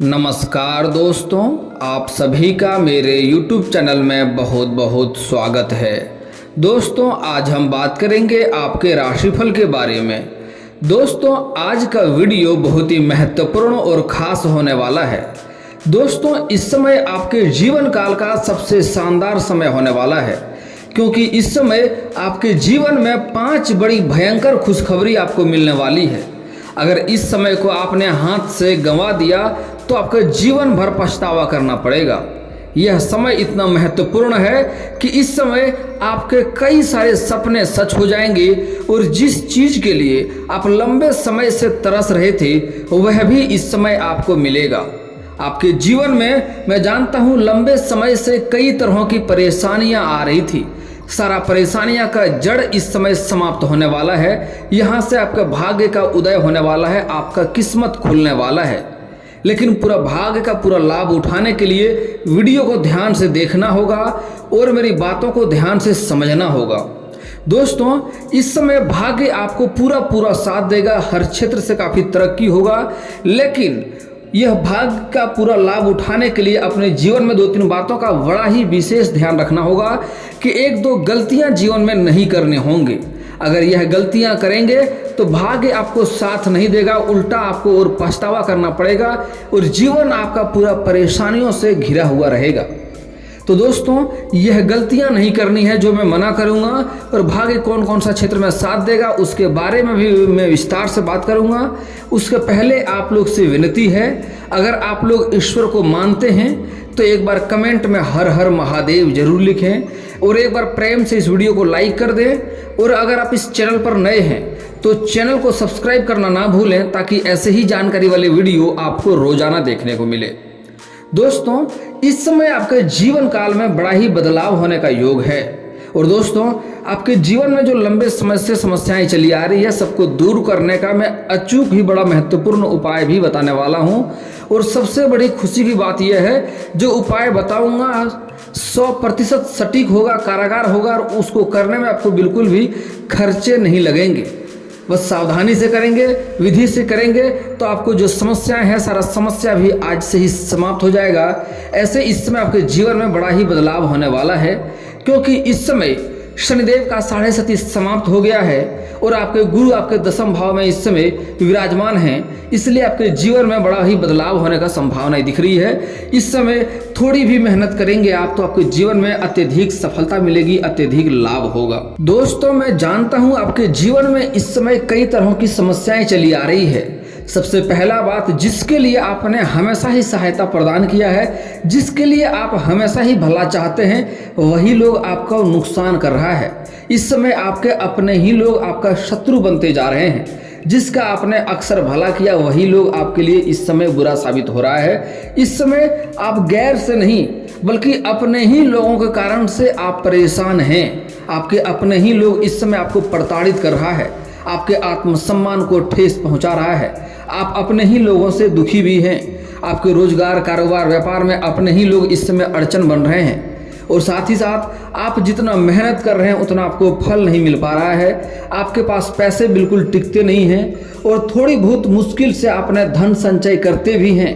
नमस्कार दोस्तों, आप सभी का मेरे YouTube चैनल में बहुत बहुत स्वागत है। दोस्तों, आज हम बात करेंगे आपके राशिफल के बारे में। दोस्तों, आज का वीडियो बहुत ही महत्वपूर्ण और ख़ास होने वाला है। दोस्तों, इस समय आपके जीवन काल का सबसे शानदार समय होने वाला है, क्योंकि इस समय आपके जीवन में 5 बड़ी भयंकर खुशखबरी आपको मिलने वाली है। अगर इस समय को आपने हाथ से गंवा दिया तो आपका जीवन भर पछतावा करना पड़ेगा। यह समय इतना महत्वपूर्ण है कि इस समय आपके कई सारे सपने सच हो जाएंगे और जिस चीज के लिए आप लंबे समय से तरस रहे थे वह भी इस समय आपको मिलेगा। आपके जीवन में मैं जानता हूं लंबे समय से कई तरह की परेशानियां आ रही थी। सारा परेशानियां का जड़ इस समय समाप्त होने वाला है। यहाँ से आपका भाग्य का उदय होने वाला है, आपका किस्मत खुलने वाला है। लेकिन पूरा भाग्य का पूरा लाभ उठाने के लिए वीडियो को ध्यान से देखना होगा और मेरी बातों को ध्यान से समझना होगा। दोस्तों, इस समय भाग्य आपको पूरा साथ देगा, हर क्षेत्र से काफ़ी तरक्की होगा। लेकिन यह भाग्य का पूरा लाभ उठाने के लिए अपने जीवन में 2-3 बातों का बड़ा ही विशेष ध्यान रखना होगा कि 1-2 गलतियां जीवन में नहीं करने होंगे। अगर यह गलतियां करेंगे तो भाग्य आपको साथ नहीं देगा, उल्टा आपको और पछतावा करना पड़ेगा और जीवन आपका पूरा परेशानियों से घिरा हुआ रहेगा। तो दोस्तों, यह गलतियां नहीं करनी है जो मैं मना करूंगा, और भाग्य कौन कौन सा क्षेत्र में साथ देगा उसके बारे में भी मैं विस्तार से बात करूंगा। उसके पहले आप लोग से विनती है, अगर आप लोग ईश्वर को मानते हैं तो एक बार कमेंट में हर हर महादेव जरूर लिखें और एक बार प्रेम से इस वीडियो को लाइक कर दें। और अगर आप इस चैनल पर नए हैं तो चैनल को सब्सक्राइब करना ना भूलें, ताकि ऐसे ही जानकारी वाले वीडियो आपको रोजाना देखने को मिले। दोस्तों, इस समय आपके जीवन काल में बड़ा ही बदलाव होने का योग है। और दोस्तों, आपके जीवन में जो लंबे समय से समस्याएं चली आ रही है सबको दूर करने का मैं अचूक ही बड़ा महत्वपूर्ण उपाय भी बताने वाला हूं। और सबसे बड़ी खुशी की बात यह है, जो उपाय बताऊंगा 100% सटीक होगा, कारागार होगा, और उसको करने में आपको बिल्कुल भी खर्चे नहीं लगेंगे। बस सावधानी से करेंगे, विधि से करेंगे तो आपको जो समस्याएं हैं सारा समस्या भी आज से ही समाप्त हो जाएगा। ऐसे इस समय आपके जीवन में बड़ा ही बदलाव होने वाला है, क्योंकि इस समय शनिदेव का 7.5 समाप्त हो गया है और आपके गुरु आपके 10वें भाव में इस समय विराजमान हैं। इसलिए आपके जीवन में बड़ा ही बदलाव होने का संभावना दिख रही है। इस समय थोड़ी भी मेहनत करेंगे आप तो आपके जीवन में अत्यधिक सफलता मिलेगी, अत्यधिक लाभ होगा। दोस्तों, मैं जानता हूं आपके जीवन में इस समय कई तरह की समस्याएं चली आ रही है। सबसे पहला बात, जिसके लिए आपने हमेशा ही सहायता प्रदान किया है, जिसके लिए आप हमेशा ही भला चाहते हैं, वही लोग आपका नुकसान कर रहा है। इस समय आपके अपने ही लोग आपका शत्रु बनते जा रहे हैं। जिसका आपने अक्सर भला किया वही लोग आपके लिए इस समय बुरा साबित हो रहा है। इस समय आप गैर से नहीं बल्कि अपने ही लोगों के कारण से आप परेशान हैं। आपके अपने ही लोग इस समय आपको प्रताड़ित कर रहा है, आपके आत्मसम्मान को ठेस पहुंचा रहा है। आप अपने ही लोगों से दुखी भी हैं। आपके रोजगार, कारोबार, व्यापार में अपने ही लोग इस समय अड़चन बन रहे हैं। और साथ ही साथ आप जितना मेहनत कर रहे हैं उतना आपको फल नहीं मिल पा रहा है। आपके पास पैसे बिल्कुल टिकते नहीं हैं और थोड़ी बहुत मुश्किल से आपने धन संचय करते भी हैं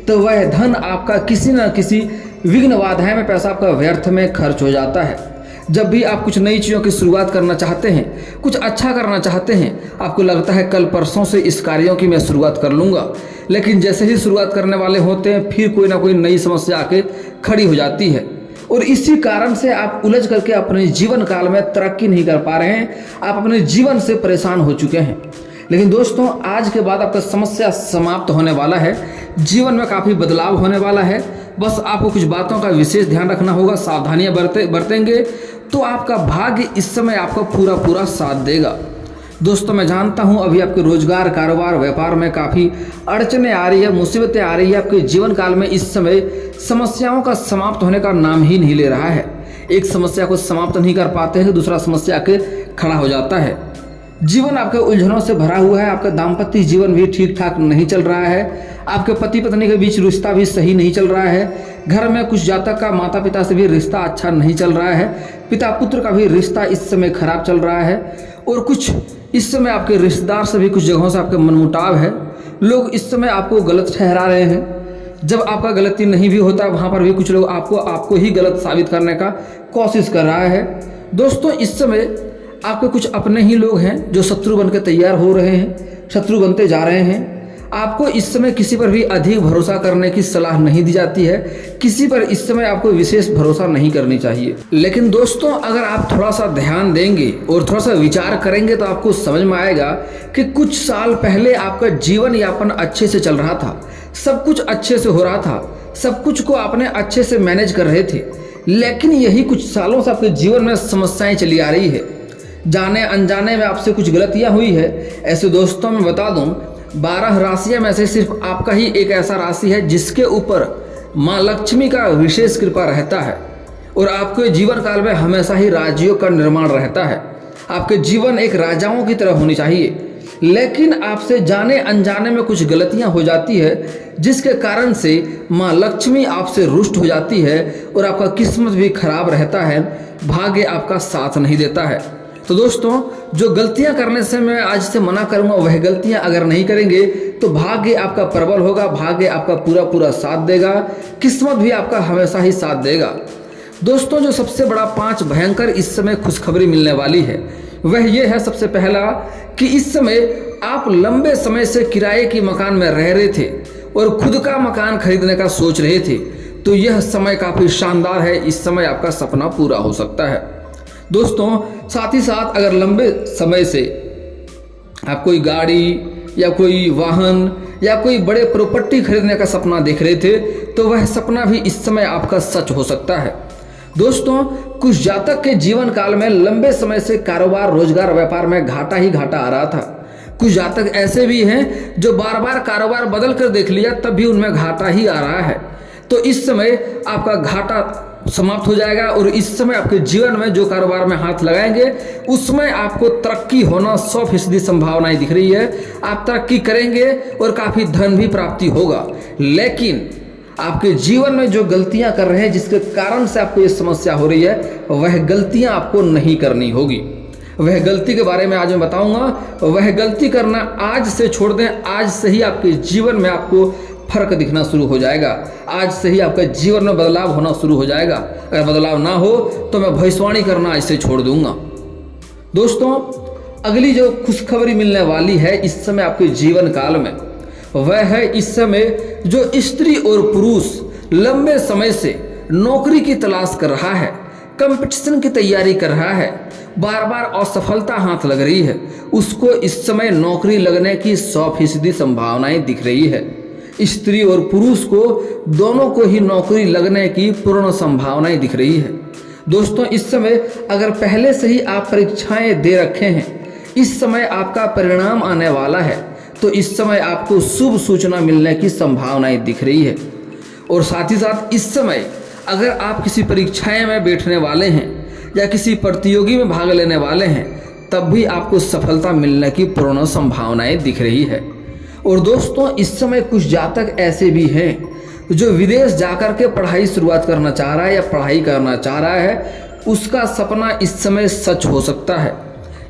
तो वह धन आपका किसी न किसी विघ्न बाधाएं में पैसा आपका व्यर्थ में खर्च हो जाता है। जब भी आप कुछ नई चीज़ों की शुरुआत करना चाहते हैं, कुछ अच्छा करना चाहते हैं, आपको लगता है कल परसों से इस कार्यों की मैं शुरुआत कर लूँगा, लेकिन जैसे ही शुरुआत करने वाले होते हैं फिर कोई ना कोई नई समस्या आके खड़ी हो जाती है और इसी कारण से आप उलझ करके अपने जीवन काल में तरक्की नहीं कर पा रहे हैं। आप अपने जीवन से परेशान हो चुके हैं। लेकिन दोस्तों, आज के बाद आपका समस्या समाप्त होने वाला है, जीवन में काफ़ी बदलाव होने वाला है। बस आपको कुछ बातों का विशेष ध्यान रखना होगा, सावधानियां बरतेंगे तो आपका भाग्य इस समय आपका पूरा साथ देगा। दोस्तों, मैं जानता हूं अभी आपके रोजगार, कारोबार, व्यापार में काफ़ी अड़चनें आ रही है, मुसीबतें आ रही है। आपके जीवन काल में इस समय समस्याओं का समाप्त होने का नाम ही नहीं ले रहा है। एक समस्या को समाप्त नहीं कर पाते हैं, दूसरा समस्या आके खड़ा हो जाता है। जीवन आपके उलझनों से भरा हुआ है। आपका दाम्पत्य जीवन भी ठीक ठाक नहीं चल रहा है। आपके पति पत्नी के बीच रिश्ता भी सही नहीं चल रहा है। घर में कुछ जातक का माता पिता से भी रिश्ता अच्छा नहीं चल रहा है। पिता पुत्र का भी रिश्ता इस समय खराब चल रहा है। और कुछ इस समय आपके रिश्तेदार से भी कुछ जगहों से आपके मनमुटाव है। लोग इस समय आपको गलत ठहरा रहे हैं। जब आपका गलती नहीं भी होता वहाँ पर भी कुछ लोग आपको ही गलत साबित करने का कोशिश कर रहा है। दोस्तों इस समय आपके कुछ अपने ही लोग हैं जो शत्रु बनकर तैयार हो रहे हैं, शत्रु बनते जा रहे हैं। आपको इस समय किसी पर भी अधिक भरोसा करने की सलाह नहीं दी जाती है, किसी पर इस समय आपको विशेष भरोसा नहीं करनी चाहिए। लेकिन दोस्तों अगर आप थोड़ा सा ध्यान देंगे और थोड़ा सा विचार करेंगे तो आपको समझ में आएगा कि कुछ साल पहले आपका जीवन यापन अच्छे से चल रहा था, सब कुछ अच्छे से हो रहा था, सब कुछ को आपने अच्छे से मैनेज कर रहे थे। लेकिन यही कुछ सालों से आपके जीवन में समस्याएं चली आ रही है, जाने अनजाने में आपसे कुछ गलतियां हुई है। ऐसे दोस्तों मैं बता दूं 12 राशियां में से सिर्फ आपका ही एक ऐसा राशि है जिसके ऊपर माँ लक्ष्मी का विशेष कृपा रहता है और आपके जीवन काल में हमेशा ही राज्यों का निर्माण रहता है। आपके जीवन एक राजाओं की तरह होनी चाहिए, लेकिन आपसे जाने अनजाने में कुछ गलतियां हो जाती है जिसके कारण से माँ लक्ष्मी आपसे रुष्ट हो जाती है और आपका किस्मत भी खराब रहता है, भाग्य आपका साथ नहीं देता है। तो दोस्तों जो गलतियां करने से मैं आज से मना करूंगा वह गलतियां अगर नहीं करेंगे तो भाग्य आपका प्रबल होगा, भाग्य आपका पूरा साथ देगा, किस्मत भी आपका हमेशा ही साथ देगा। दोस्तों जो सबसे बड़ा 5 भयंकर इस समय खुशखबरी मिलने वाली है वह ये है, सबसे पहला कि इस समय आप लंबे समय से किराए की मकान में रह रहे थे और खुद का मकान खरीदने का सोच रहे थे, तो यह समय काफ़ी शानदार है, इस समय आपका सपना पूरा हो सकता है। दोस्तों साथ ही साथ अगर लंबे समय से आप कोई गाड़ी या कोई वाहन या कोई बड़े प्रॉपर्टी खरीदने का सपना देख रहे थे तो वह सपना भी इस समय आपका सच हो सकता है। दोस्तों कुछ जातक के जीवन काल में लंबे समय से कारोबार रोजगार व्यापार में घाटा ही घाटा आ रहा था। कुछ जातक ऐसे भी हैं जो बार बार कारोबार बदल कर देख लिया तब भी उनमें घाटा ही आ रहा है। तो इस समय आपका घाटा समाप्त हो जाएगा और इस समय आपके जीवन में जो कारोबार में हाथ लगाएंगे उसमें आपको तरक्की होना 100% संभावनाएं दिख रही है। आप तरक्की करेंगे और काफ़ी धन भी प्राप्ति होगा, लेकिन आपके जीवन में जो गलतियां कर रहे हैं जिसके कारण से आपको ये समस्या हो रही है वह गलतियां आपको नहीं करनी होगी। वह गलती के बारे में आज मैं बताऊंगा, वह गलती करना आज से छोड़ दें। आज से ही आपके जीवन में आपको फर्क दिखना शुरू हो जाएगा, आज से ही आपके जीवन में बदलाव होना शुरू हो जाएगा। अगर बदलाव ना हो तो मैं भविष्यवाणी करना आज से छोड़ दूंगा। दोस्तों अगली जो खुशखबरी मिलने वाली है इस समय आपके जीवन काल में वह है इस समय जो स्त्री और पुरुष लंबे समय से नौकरी की तलाश कर रहा है, कंपटीशन की तैयारी कर रहा है, बार बार असफलता हाथ लग रही है, उसको इस समय नौकरी लगने की 100% संभावनाएं दिख रही है। स्त्री और पुरुष को दोनों को ही नौकरी लगने की पूर्ण संभावनाएं दिख रही है। दोस्तों इस समय अगर पहले से ही आप परीक्षाएं दे रखे हैं, इस समय आपका परिणाम आने वाला है, तो इस समय आपको शुभ सूचना मिलने की संभावनाएं दिख रही है। और साथ ही साथ इस समय अगर आप किसी परीक्षाएं में बैठने वाले हैं या किसी प्रतियोगी में भाग लेने वाले हैं तब भी आपको सफलता मिलने की पूर्ण संभावनाएं दिख रही है। और दोस्तों इस समय कुछ जातक ऐसे भी हैं जो विदेश जाकर के पढ़ाई शुरुआत करना चाह रहा है या पढ़ाई करना चाह रहा है, उसका सपना इस समय सच हो सकता है।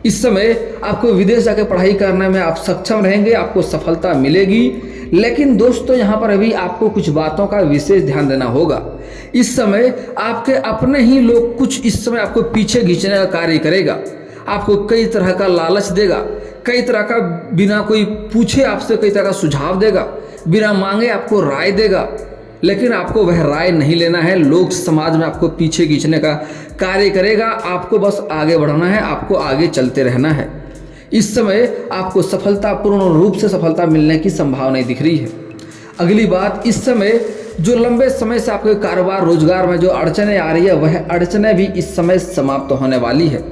इस समय आपको विदेश जाकर पढ़ाई करने में आप सक्षम रहेंगे, आपको सफलता मिलेगी। लेकिन दोस्तों यहाँ पर अभी आपको कुछ बातों का विशेष ध्यान देना होगा। इस समय आपके अपने ही लोग कुछ इस समय आपको पीछे खींचने का कार्य करेगा, आपको कई तरह का लालच देगा, कई तरह का बिना कोई पूछे आपसे कई तरह का सुझाव देगा, बिना मांगे आपको राय देगा, लेकिन आपको वह राय नहीं लेना है। लोग समाज में आपको पीछे खींचने का कार्य करेगा, आपको बस आगे बढ़ना है, आपको आगे चलते रहना है। इस समय आपको सफलता पूर्ण रूप से सफलता मिलने की संभावनाएं दिख रही है। अगली बात, इस समय जो लंबे समय से आपके कारोबार रोजगार में जो अड़चने आ रही है वह अड़चने भी इस समय समाप्त होने वाली है।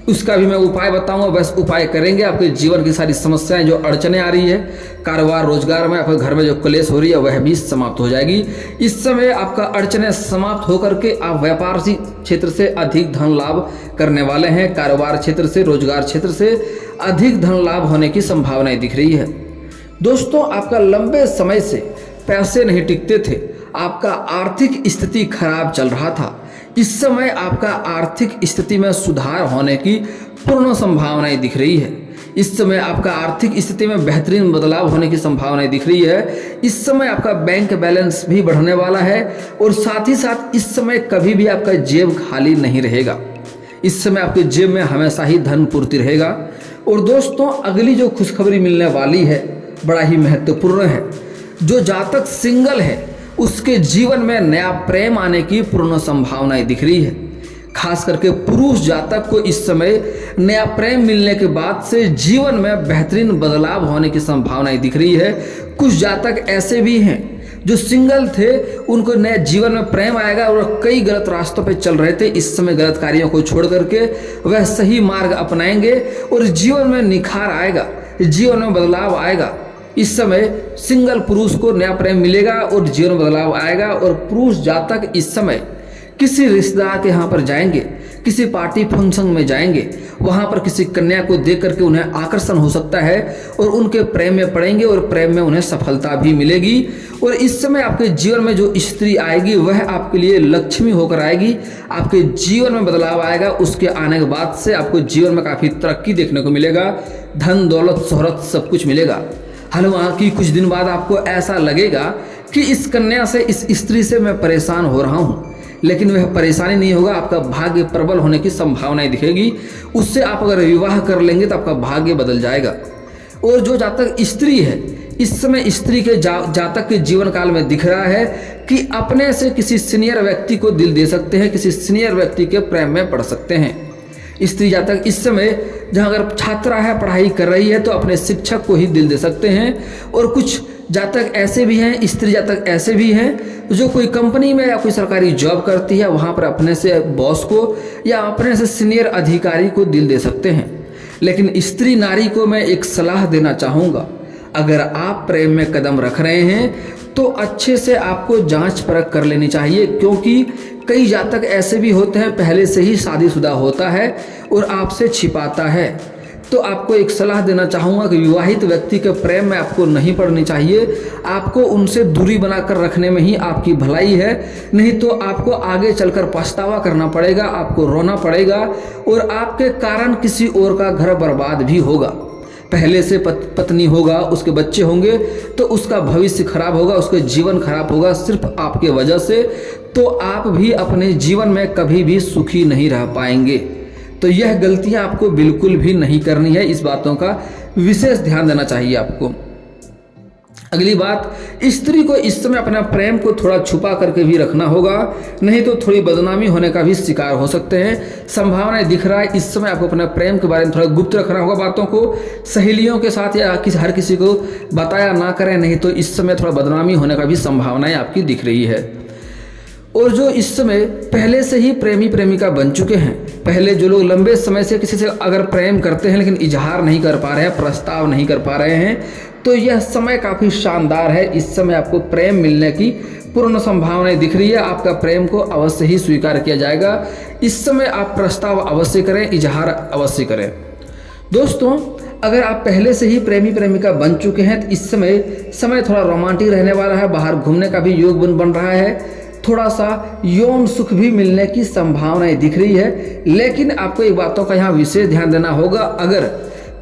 उसका भी मैं उपाय बताऊंगा, बस उपाय करेंगे आपके जीवन की सारी समस्याएं जो अड़चने आ रही है कारोबार रोजगार में, आपके घर में जो क्लेश हो रही है वह भी समाप्त हो जाएगी। इस समय आपका अड़चने समाप्त होकर के आप व्यापार क्षेत्र से अधिक धन लाभ करने वाले हैं, कारोबार क्षेत्र से रोजगार क्षेत्र से अधिक धन लाभ होने की संभावनाएं दिख रही है। दोस्तों आपका लंबे समय से पैसे नहीं टिकते थे, आपका आर्थिक स्थिति खराब चल रहा था, इस समय आपका आर्थिक स्थिति में सुधार होने की पूर्ण संभावनाएं दिख रही है। इस समय आपका आर्थिक स्थिति में बेहतरीन बदलाव होने की संभावनाएं दिख रही है। इस समय आपका बैंक बैलेंस भी बढ़ने वाला है और साथ ही साथ इस समय कभी भी आपका जेब खाली नहीं रहेगा। इस समय आपके जेब में हमेशा ही धन पूर्ति रहेगा। और दोस्तों, अगली जो खुशखबरी मिलने वाली है बड़ा ही महत्वपूर्ण है। जो जातक सिंगल है उसके जीवन में नया प्रेम आने की पूर्ण संभावनाएं दिख रही है। खास करके पुरुष जातक को इस समय नया प्रेम मिलने के बाद से जीवन में बेहतरीन बदलाव होने की संभावनाएं दिख रही है। कुछ जातक ऐसे भी हैं जो सिंगल थे, उनको नए जीवन में प्रेम आएगा और कई गलत रास्तों पे चल रहे थे, इस समय गलत कार्यों को छोड़ करके वह सही मार्ग अपनाएंगे और जीवन में निखार आएगा, जीवन में बदलाव आएगा। इस समय सिंगल पुरुष को नया प्रेम मिलेगा और जीवन में बदलाव आएगा। और पुरुष जातक इस समय किसी रिश्तेदार के यहाँ पर जाएंगे, किसी पार्टी फंक्शन में जाएंगे, वहाँ पर किसी कन्या को देख करके उन्हें आकर्षण हो सकता है और उनके प्रेम में पड़ेंगे और प्रेम में उन्हें सफलता भी मिलेगी। और इस समय आपके जीवन में जो स्त्री आएगी वह आपके लिए लक्ष्मी होकर आएगी, आपके जीवन में बदलाव आएगा। उसके आने के बाद से आपको जीवन में काफ़ी तरक्की देखने को मिलेगा, धन दौलत शोहरत सब कुछ मिलेगा। हालांकि कुछ दिन बाद आपको ऐसा लगेगा कि इस कन्या से, इस स्त्री से मैं परेशान हो रहा हूँ, लेकिन वह परेशानी नहीं होगा। आपका भाग्य प्रबल होने की संभावनाएं दिखेगी। उससे आप अगर विवाह कर लेंगे तो आपका भाग्य बदल जाएगा। और जो जातक स्त्री है, इस समय स्त्री के जातक के जीवन काल में दिख रहा है कि अपने से किसी सीनियर व्यक्ति को दिल दे सकते हैं, किसी सीनियर व्यक्ति के प्रेम में पड़ सकते हैं। स्त्री जातक इस समय जहाँ अगर छात्रा है, पढ़ाई कर रही है, तो अपने शिक्षक को ही दिल दे सकते हैं। और कुछ जातक ऐसे भी हैं, स्त्री जातक ऐसे भी हैं जो कोई कंपनी में या कोई सरकारी जॉब करती है, वहाँ पर अपने से बॉस को या अपने से सीनियर अधिकारी को दिल दे सकते हैं। लेकिन स्त्री नारी को मैं एक सलाह देना चाहूँगा, अगर आप प्रेम में कदम रख रहे हैं तो अच्छे से आपको जांच परख कर लेनी चाहिए, क्योंकि कई जातक ऐसे भी होते हैं पहले से ही शादीशुदा होता है और आपसे छिपाता है। तो आपको एक सलाह देना चाहूँगा कि विवाहित व्यक्ति के प्रेम में आपको नहीं पड़नी चाहिए। आपको उनसे दूरी बनाकर रखने में ही आपकी भलाई है, नहीं तो आपको आगे चलकर पछतावा करना पड़ेगा, आपको रोना पड़ेगा और आपके कारण किसी और का घर बर्बाद भी होगा। पहले से पत्नी होगा, उसके बच्चे होंगे, तो उसका भविष्य खराब होगा, उसका जीवन खराब होगा सिर्फ आपके वजह से। तो आप भी अपने जीवन में कभी भी सुखी नहीं रह पाएंगे। तो यह गलतियां आपको बिल्कुल भी नहीं करनी है, इस बातों का विशेष ध्यान देना चाहिए आपको। अगली बात, स्त्री को इस समय अपना प्रेम को थोड़ा छुपा करके भी रखना होगा, नहीं तो थोड़ी बदनामी होने का भी शिकार हो सकते हैं। संभावनाएं दिख रहा है इस समय आपको अपने प्रेम के बारे में थोड़ा गुप्त रखना होगा, बातों को सहेलियों के साथ या हर किसी को बताया ना करें, नहीं तो इस समय थोड़ा बदनामी होने का भी संभावनाएं आपकी दिख रही है। और जो इस समय पहले से ही प्रेमी प्रेमिका बन चुके हैं, पहले जो लोग लंबे समय से किसी से अगर प्रेम करते हैं लेकिन इजहार नहीं कर पा रहे हैं, प्रस्ताव नहीं कर पा रहे हैं, तो यह समय काफ़ी शानदार है। इस समय आपको प्रेम मिलने की पूर्ण संभावनाएं दिख रही है। आपका प्रेम को अवश्य ही स्वीकार किया जाएगा। इस समय आप प्रस्ताव अवश्य करें, इजहार अवश्य करें। दोस्तों, अगर आप पहले से ही प्रेमी प्रेमिका बन चुके हैं तो इस समय थोड़ा रोमांटिक रहने वाला है, बाहर घूमने का भी योग बन रहा है, थोड़ा सा यौन सुख भी मिलने की संभावनाएं दिख रही है। लेकिन आपको एक बातों का यहाँ विशेष ध्यान देना होगा, अगर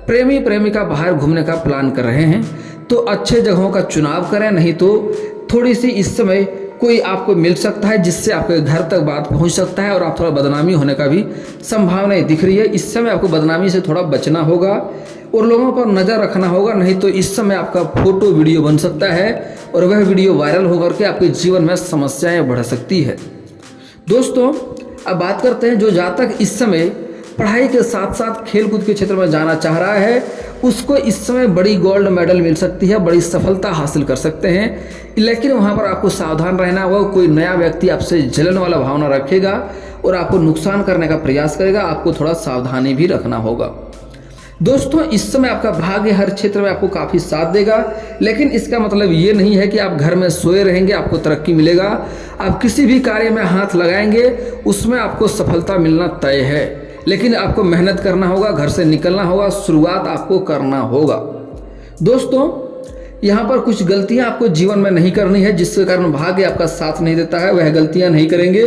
प्रेमी प्रेमिका बाहर घूमने का प्लान कर रहे हैं तो अच्छे जगहों का चुनाव करें, नहीं तो थोड़ी सी इस समय कोई आपको मिल सकता है जिससे आपके घर तक बात पहुंच सकता है और आप थोड़ा बदनामी होने का भी संभावनाएं दिख रही है। इस समय आपको बदनामी से थोड़ा बचना होगा और लोगों पर नज़र रखना होगा, नहीं तो इस समय आपका फोटो वीडियो बन सकता है और वह वीडियो वायरल होकर के आपके जीवन में समस्याएं बढ़ सकती है। दोस्तों, अब बात करते हैं जो जातक इस समय पढ़ाई के साथ साथ खेलकूद के क्षेत्र में जाना चाह रहा है, उसको इस समय बड़ी गोल्ड मेडल मिल सकती है, बड़ी सफलता हासिल कर सकते हैं। लेकिन वहाँ पर आपको सावधान रहना होगा, कोई नया व्यक्ति आपसे जलन वाला भावना रखेगा और आपको नुकसान करने का प्रयास करेगा, आपको थोड़ा सावधानी भी रखना होगा। दोस्तों, इस समय आपका भाग्य हर क्षेत्र में आपको काफ़ी साथ देगा, लेकिन इसका मतलब ये नहीं है कि आप घर में सोए रहेंगे आपको तरक्की मिलेगा। आप किसी भी कार्य में हाथ लगाएंगे उसमें आपको सफलता मिलना तय है, लेकिन आपको मेहनत करना होगा, घर से निकलना होगा, शुरुआत आपको करना होगा। दोस्तों, यहाँ पर कुछ गलतियाँ आपको जीवन में नहीं करनी है, जिसके कारण भाग्य आपका साथ नहीं देता है। वह गलतियाँ नहीं करेंगे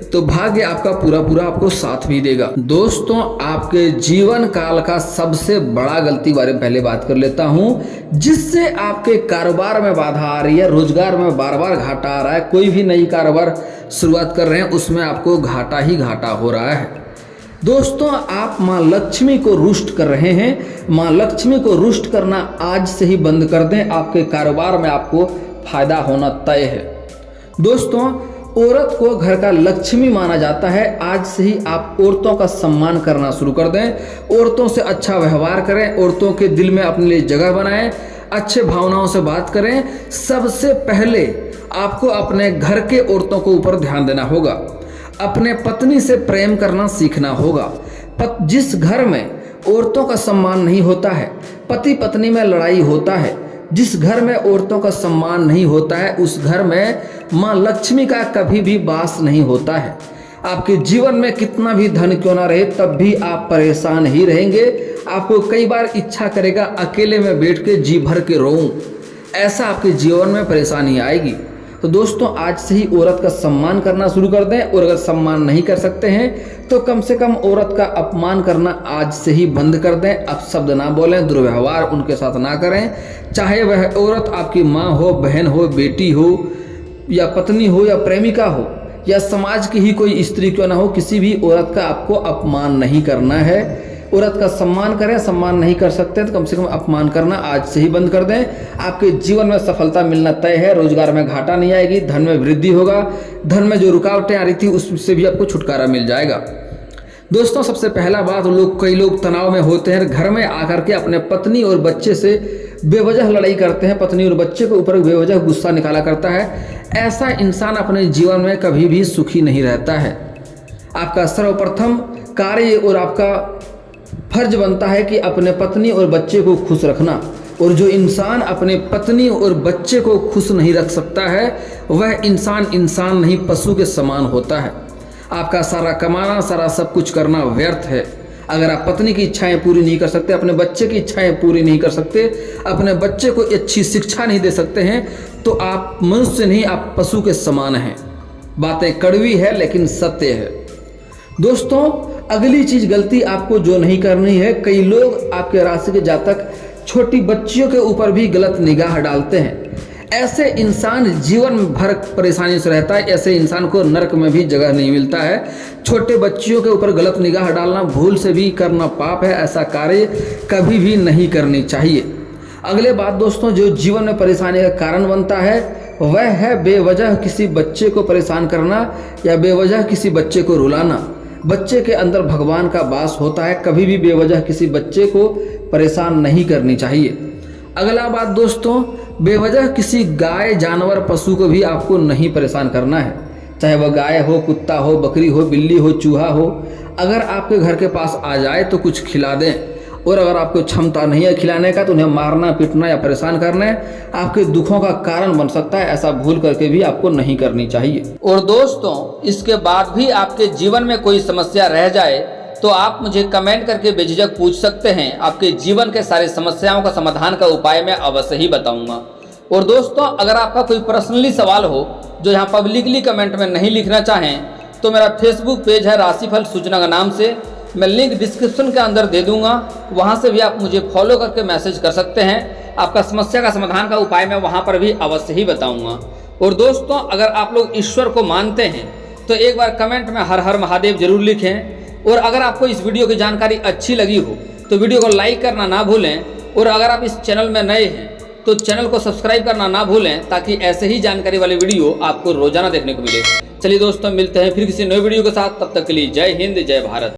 तो भाग्य आपका पूरा पूरा आपको साथ भी देगा। दोस्तों, आपके जीवन काल का सबसे बड़ा गलती बारे में पहले बात कर लेता हूँ, जिससे आपके कारोबार में बाधा आ रही है, रोजगार में बार बार घाटा आ रहा है। कोई भी नई कारोबार शुरुआत कर रहे हैं उसमें आपको घाटा ही घाटा हो रहा है। दोस्तों, आप माँ लक्ष्मी को रुष्ट कर रहे हैं। माँ लक्ष्मी को रुष्ट करना आज से ही बंद कर दें, आपके कारोबार में आपको फायदा होना तय है। दोस्तों, औरत को घर का लक्ष्मी माना जाता है। आज से ही आप औरतों का सम्मान करना शुरू कर दें, औरतों से अच्छा व्यवहार करें, औरतों के दिल में अपने लिए जगह बनाएं, अच्छे भावनाओं से बात करें। सबसे पहले आपको अपने घर के औरतों को ऊपर ध्यान देना होगा, अपने पत्नी से प्रेम करना सीखना होगा। जिस घर में औरतों का सम्मान नहीं होता है, पति पत्नी में लड़ाई होता है, जिस घर में औरतों का सम्मान नहीं होता है, उस घर में माँ लक्ष्मी का कभी भी वास नहीं होता है। आपके जीवन में कितना भी धन क्यों ना रहे, तब भी आप परेशान ही रहेंगे। आपको कई बार इच्छा करेगा अकेले में बैठ के जी भर के रोऊं, ऐसा आपके जीवन में परेशानी आएगी। तो दोस्तों, आज से ही औरत का सम्मान करना शुरू कर दें, और अगर सम्मान नहीं कर सकते हैं तो कम से कम औरत का अपमान करना आज से ही बंद कर दें। अपशब्द ना बोलें, दुर्व्यवहार उनके साथ ना करें, चाहे वह औरत आपकी माँ हो, बहन हो, बेटी हो, या पत्नी हो, या प्रेमिका हो, या समाज की ही कोई स्त्री क्यों ना हो, किसी भी औरत का आपको अपमान नहीं करना है। औरत का सम्मान करें, सम्मान नहीं कर सकते तो कम से कम अपमान करना आज से ही बंद कर दें। आपके जीवन में सफलता मिलना तय है, रोजगार में घाटा नहीं आएगी, धन में वृद्धि होगा, धन में जो रुकावटें आ रही थी उससे भी आपको छुटकारा मिल जाएगा। दोस्तों, सबसे पहला बात, कई लोग तनाव में होते हैं, घर में आकर के अपने पत्नी और बच्चे से बेवजह लड़ाई करते हैं, पत्नी और बच्चे के ऊपर बेवजह गुस्सा निकाला करता है। ऐसा इंसान अपने जीवन में कभी भी सुखी नहीं रहता है। आपका सर्वप्रथम कार्य और आपका फर्ज बनता है कि अपने पत्नी और बच्चे को खुश रखना, और जो इंसान अपने पत्नी और बच्चे को खुश नहीं रख सकता है, वह इंसान नहीं, पशु के समान होता है। आपका सारा कमाना, सारा सब कुछ करना व्यर्थ है। अगर आप पत्नी की इच्छाएं पूरी नहीं कर सकते, अपने बच्चे की इच्छाएं पूरी नहीं कर सकते, अपने बच्चे को अच्छी शिक्षा नहीं दे सकते हैं, तो आप मनुष्य नहीं, आप पशु के समान हैं। बातें कड़वी है लेकिन सत्य है। दोस्तों, अगली चीज, गलती आपको जो नहीं करनी है, कई लोग आपके राशि के जातक छोटी बच्चियों के ऊपर भी गलत निगाह डालते हैं। ऐसे इंसान जीवन भर परेशानी से रहता है, ऐसे इंसान को नरक में भी जगह नहीं मिलता है। छोटे बच्चियों के ऊपर गलत निगाह डालना भूल से भी करना पाप है, ऐसा कार्य कभी भी नहीं करनी चाहिए। अगले बात दोस्तों, जो जीवन में परेशानी का कारण बनता है वह है बेवजह किसी बच्चे को परेशान करना या बेवजह किसी बच्चे को रुलाना। बच्चे के अंदर भगवान का वास होता है, कभी भी बेवजह किसी बच्चे को परेशान नहीं करनी चाहिए। अगला बात दोस्तों, बेवजह किसी गाय, जानवर, पशु को भी आपको नहीं परेशान करना है, चाहे वह गाय हो, कुत्ता हो, बकरी हो, बिल्ली हो, चूहा हो। अगर आपके घर के पास आ जाए तो कुछ खिला दें, और अगर आपको क्षमता नहीं है खिलाने का तो उन्हें मारना, पीटना या परेशान करना आपके दुखों का कारण बन सकता है। ऐसा भूल करके भी आपको नहीं करनी चाहिए। और दोस्तों, इसके बाद भी आपके जीवन में कोई समस्या रह जाए तो आप मुझे कमेंट करके बेझिझक पूछ सकते हैं। आपके जीवन के सारे समस्याओं का समाधान का उपाय मैं अवश्य ही बताऊंगा। और दोस्तों, अगर आपका कोई पर्सनली सवाल हो जो यहाँ पब्लिकली कमेंट में नहीं लिखना चाहें, तो मेरा फेसबुक पेज है राशिफल सूचना का नाम से, मैं लिंक डिस्क्रिप्शन के अंदर दे दूंगा, वहां से भी आप मुझे फॉलो करके मैसेज कर सकते हैं। आपका समस्या का समाधान का उपाय मैं वहां पर भी अवश्य ही बताऊंगा। और दोस्तों, अगर आप लोग ईश्वर को मानते हैं तो एक बार कमेंट में हर हर महादेव जरूर लिखें। और अगर आपको इस वीडियो की जानकारी अच्छी लगी हो तो वीडियो को लाइक करना ना भूलें। और अगर आप इस चैनल में नए हैं तो चैनल को सब्सक्राइब करना ना भूलें, ताकि ऐसे ही जानकारी वाले वीडियो आपको रोजाना देखने को मिले। चलिए दोस्तों, मिलते हैं फिर किसी नए वीडियो के साथ। तब तक के लिए जय हिंद, जय भारत।